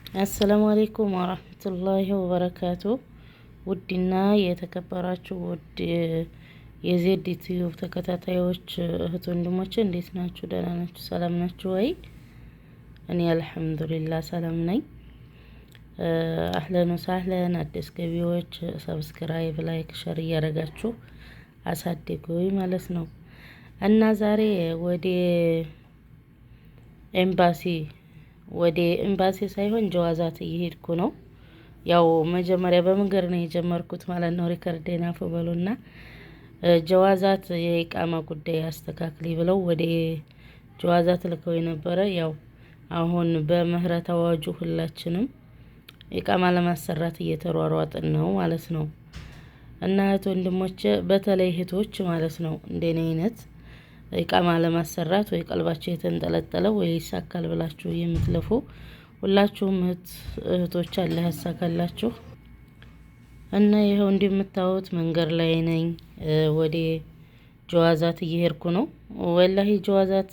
አሰላሙ አሌይኩም ወራህመቱላሂ ወበረካቱ። ውድና የተከበራችሁ ውድ የዜድ ዩቲዩብ ተከታታዮች እህት ወንድሞቼ እንዴት ናችሁ? ደህና ናችሁ? ሰላም ናችሁ ወይ? እኔ አልሐምዱሊላህ ሰላም ነኝ። አህለን ወሳህለን አዲስ ገቢዎች ሰብስክራይብ፣ ላይክ፣ ሸር እያደረጋችሁ አሳድጉኝ ማለት ነው እና ዛሬ ወደ ኤምባሲ ሳይሆን ጀዋዛት እየሄድኩ ነው። ያው መጀመሪያ በመንገድ ነው የጀመርኩት ማለት ነው። ሪከርዴን አፍ በሉና ጀዋዛት የኢቃማ ጉዳይ አስተካክሊ ብለው ወደ ጀዋዛት ልከው የነበረ ያው አሁን በምህረት አዋጁ ሁላችንም ኢቃማ ለማሰራት እየተሯሯጥን ነው ማለት ነው። እና እህት ወንድሞቼ በተለይ እህቶች ማለት ነው እንደኔ አይነት ኢቃማ ለማሰራት ወይ ቀልባችሁ የተንጠለጠለ ወይ ይሳካል ብላችሁ የምትለፉ ሁላችሁም እህቶች አላህ ያሳካላችሁ። እና ይሄው እንደምታዩት መንገድ ላይ ነኝ። ወደ ጀዋዛት እየሄድኩ ነው። ወላሂ ጀዋዛት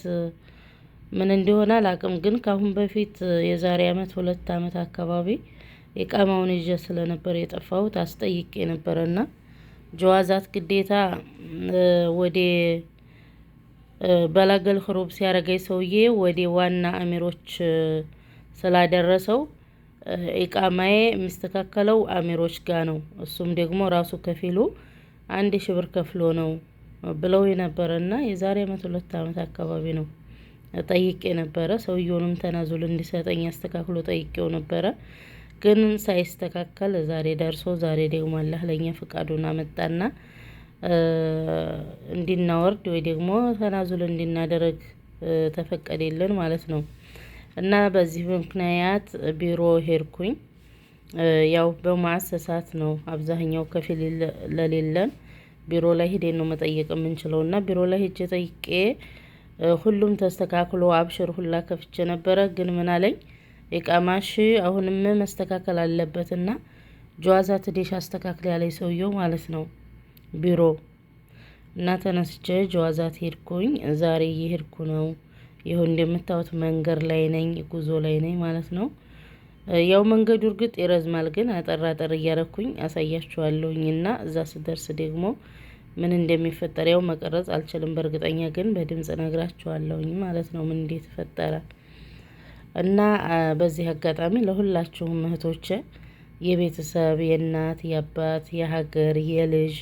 ምን እንደሆነ አላቅም፣ ግን ካሁን በፊት የዛሬ አመት 2 አመት አካባቢ ኢቃማውን ይዤ ስለነበር የጠፋሁት አስጠይቄ ነበርና ጀዋዛት ግዴታ ወደ በላገል ኽሩብ ሲያረገኝ ሰውዬ ወደ ዋና አሚሮች ስላደረሰው ኢቃማዬ የሚስተካከለው አሚሮች ጋር ነው። እሱም ደግሞ ራሱ ከፊሉ 1000 ብር ከፍሎ ነው ብለው የነበረና የዛሬ አመት 2 አመት አካባቢ ነው ጠይቄ ነበረ። ሰውየውንም ተናዙል እንዲሰጠኝ አስተካክሎ ጠይቄው ነበረ። ግን ሳይስተካከል ዛሬ ደርሶ ዛሬ ደግሞ አላህ ለኛ ፍቃዱን አመጣና እንዲናወርድ ወይ ደግሞ ተናዙል እንዲናደረግ ተፈቀደልን ማለት ነው። እና በዚህ ምክንያት ቢሮ ሄድኩኝ። ያው በማሰሳት ነው አብዛኛው ከፊል ለሌለን ቢሮ ላይ ሄደን ነው መጠየቅ የምንችለው። እና ቢሮ ላይ ሄጄ ጠይቄ ሁሉም ተስተካክሎ አብሽር ሁላ ከፍቼ ነበረ። ግን ምን አለኝ ኢቃማሽ አሁንም መስተካከል አለበትና ጀዋዛት ዴሽ አስተካክል ያለኝ ሰውየው ማለት ነው ቢሮ። እና ተነስቼ ጀዋዛት ሄድኩኝ። ዛሬ እየሄድኩ ነው። ይሁን እንደምታዩት መንገድ ላይ ነኝ፣ ጉዞ ላይ ነኝ ማለት ነው። ያው መንገዱ እርግጥ ይረዝማል፣ ግን አጠር እያረኩኝ አሳያችኋለሁኝ። እና እዛ ስደርስ ደግሞ ምን እንደሚፈጠር ያው መቀረጽ አልችልም በእርግጠኛ፣ ግን በድምጽ ነግራችኋለሁኝ ማለት ነው ምን እንደተፈጠረ። እና በዚህ አጋጣሚ ለሁላችሁም እህቶቼ የቤተሰብ የእናት የአባት የሀገር የልጅ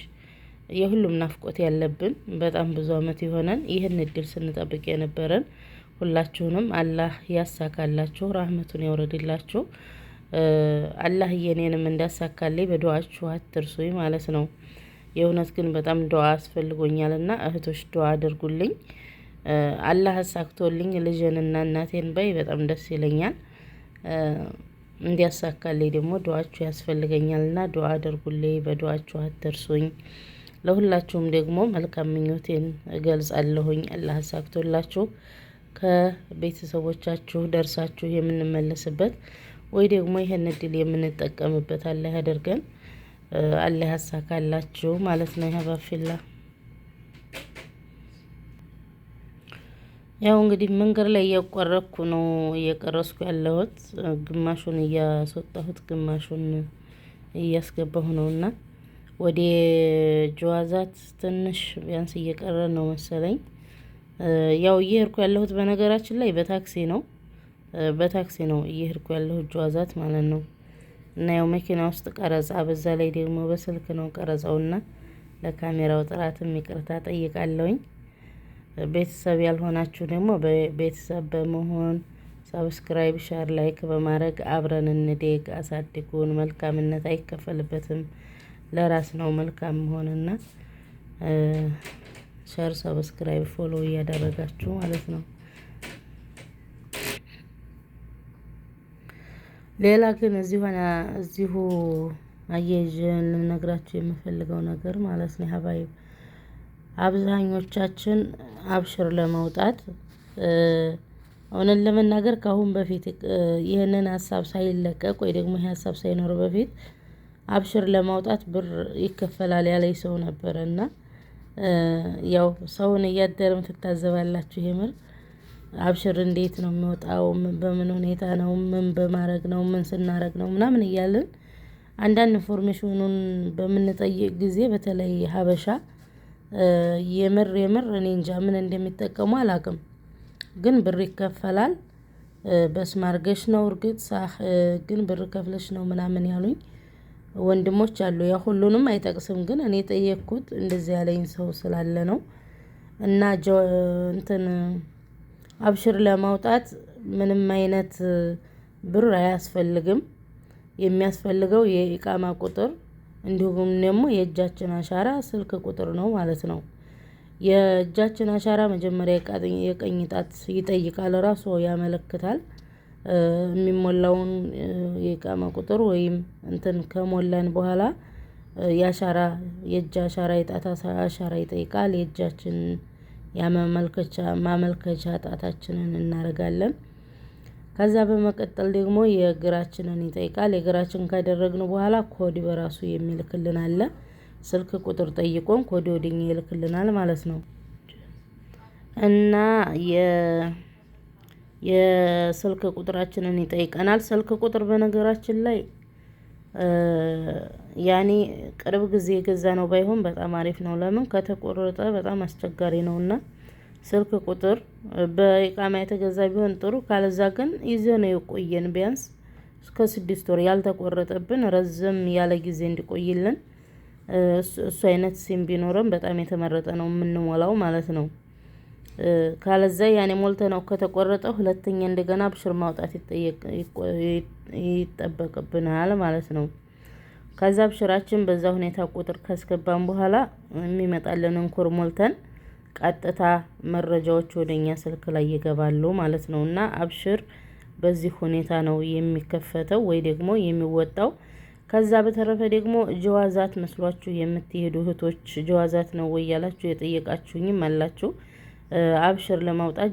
የሁሉም ናፍቆት ያለብን በጣም ብዙ አመት ይሆነን ይህን እድል ስንጠብቅ የነበረን ሁላችሁንም አላህ ያሳካላችሁ፣ ራህመቱን ያወርድላችሁ። አላህ የኔንም እንዳሳካልኝ በዱዓችሁ አትርሱኝ ማለት ነው። የእውነት ግን በጣም ዱዓ አስፈልጎኛልና እህቶች ዱዓ አድርጉልኝ። አላህ አሳክቶልኝ ልጅንና እናቴን ባይ በጣም ደስ ይለኛል። እንዲያሳካልኝ ደግሞ ዱዓችሁ ያስፈልገኛልና ዱዓ አድርጉልኝ፣ በዱዓችሁ አትርሱኝ። ለሁላችሁም ደግሞ መልካም ምኞቴን እገልጻለሁኝ። አላህ አሳክቶላችሁ ከቤተሰቦቻችሁ ደርሳችሁ የምንመለስበት ወይ ደግሞ ይሄን እድል የምንጠቀምበት አላህ ያደርገን። አላህ ያሳካላችሁ ማለት ነው። ያባፊላ ያው እንግዲህ መንገድ ላይ እያቋረኩ ነው እየቀረስኩ ያለሁት። ግማሹን እያስወጣሁት ግማሹን እያስገባሁ ነውና ወደ ጀዋዛት ትንሽ ቢያንስ እየቀረ ነው መሰለኝ። ያው እየሄድኩ ያለሁት በነገራችን ላይ በታክሲ ነው እየሄድኩ ያለሁት ጀዋዛት ማለት ነው። እና ያው መኪና ውስጥ ቀረጻ፣ በዛ ላይ ደግሞ በስልክ ነው ቀረጻውና ለካሜራው ጥራትም ይቅርታ ጠይቃለሁኝ። ቤተሰብ ያልሆናችሁ ደግሞ ቤተሰብ በመሆን ሰብስክራይብ፣ ሸር፣ ላይክ በማድረግ አብረን እንደግ፣ አሳድጉን። መልካምነት አይከፈልበትም፣ ለራስ ነው መልካም መሆንና ሸር፣ ሰብስክራይብ፣ ፎሎ እያደረጋችሁ ማለት ነው። ሌላ ግን እዚሁ አያይዤ ልነግራችሁ የምፈልገው ነገር ማለት ነው ሀባይብ፣ አብዛኞቻችን አብሽር ለመውጣት እውነት ለመናገር ካሁን በፊት ይህንን ሀሳብ ሳይለቀቅ ወይ ደግሞ ይህ ሀሳብ ሳይኖር በፊት አብሽር ለማውጣት ብር ይከፈላል ያለኝ ሰው ነበረና ያው ሰውን እያደረም ትታዘባላችሁ። የምር አብሽር እንዴት ነው የሚወጣው፣ በምን ሁኔታ ነው፣ ምን በማድረግ ነው፣ ምን ስናረግ ነው ምናምን እያልን አንዳንድ ኢንፎርሜሽኑን በምንጠይቅ ጊዜ በተለይ ሀበሻ የምር እኔ እንጃ ምን እንደሚጠቀሙ አላውቅም፣ ግን ብር ይከፈላል በስመ አድርገሽ ነው እርግጥ ሳህ ግን ብር ከፍለሽ ነው ምናምን ያሉኝ ወንድሞች አሉ። ያ ሁሉንም አይጠቅስም፣ ግን እኔ ጠየቅኩት እንደዚህ ያለኝ ሰው ስላለ ነው። እና እንትን አብሽር ለማውጣት ምንም አይነት ብር አያስፈልግም። የሚያስፈልገው የኢቃማ ቁጥር እንዲሁም ደግሞ የእጃችን አሻራ ስልክ ቁጥር ነው ማለት ነው። የእጃችን አሻራ መጀመሪያ የቀኝ ጣት ይጠይቃል፣ ራሱ ያመለክታል። የሚሞላውን የኢቃማ ቁጥር ወይም እንትን ከሞላን በኋላ የእጅ አሻራ የጣት አሻራ ይጠይቃል። የእጃችን ማመልከቻ ጣታችንን እናደርጋለን። ከዛ በመቀጠል ደግሞ የእግራችንን ይጠይቃል። የእግራችን ካደረግን በኋላ ኮድ በራሱ የሚልክልን አለ። ስልክ ቁጥር ጠይቆን ኮድ ወደኛ ይልክልናል ማለት ነው። እና የስልክ ቁጥራችንን ይጠይቀናል። ስልክ ቁጥር በነገራችን ላይ ያኔ ቅርብ ጊዜ የገዛ ነው ባይሆን በጣም አሪፍ ነው። ለምን ከተቆረጠ በጣም አስቸጋሪ ነውና ስልክ ቁጥር በኢቃማ የተገዛ ቢሆን ጥሩ። ካለዛ ግን ይዘነው የቆየን ቢያንስ እስከ 6 ወር ያልተቆረጠብን ረዘም ያለ ጊዜ እንዲቆይልን እሱ አይነት ሲም ቢኖርም በጣም የተመረጠ ነው የምንሞላው ማለት ነው። ካለዛ ያኔ ሞልተነው ከተቆረጠ ሁለተኛ እንደገና አብሽር ማውጣት ይጠበቅብናል ማለት ነው። ከዛ አብሽራችን በዛ ሁኔታ ቁጥር ካስገባን በኋላ የሚመጣልንን ኮድ ሞልተን ቀጥታ መረጃዎች ወደኛ ስልክ ላይ ይገባሉ ማለት ነው። እና አብሽር በዚህ ሁኔታ ነው የሚከፈተው ወይ ደግሞ የሚወጣው። ከዛ በተረፈ ደግሞ ጀዋዛት መስሏችሁ የምትሄዱ እህቶች ጀዋዛት ነው ወይ ያላችሁ የጠየቃችሁኝም አላችሁ። አብሽር ለማውጣት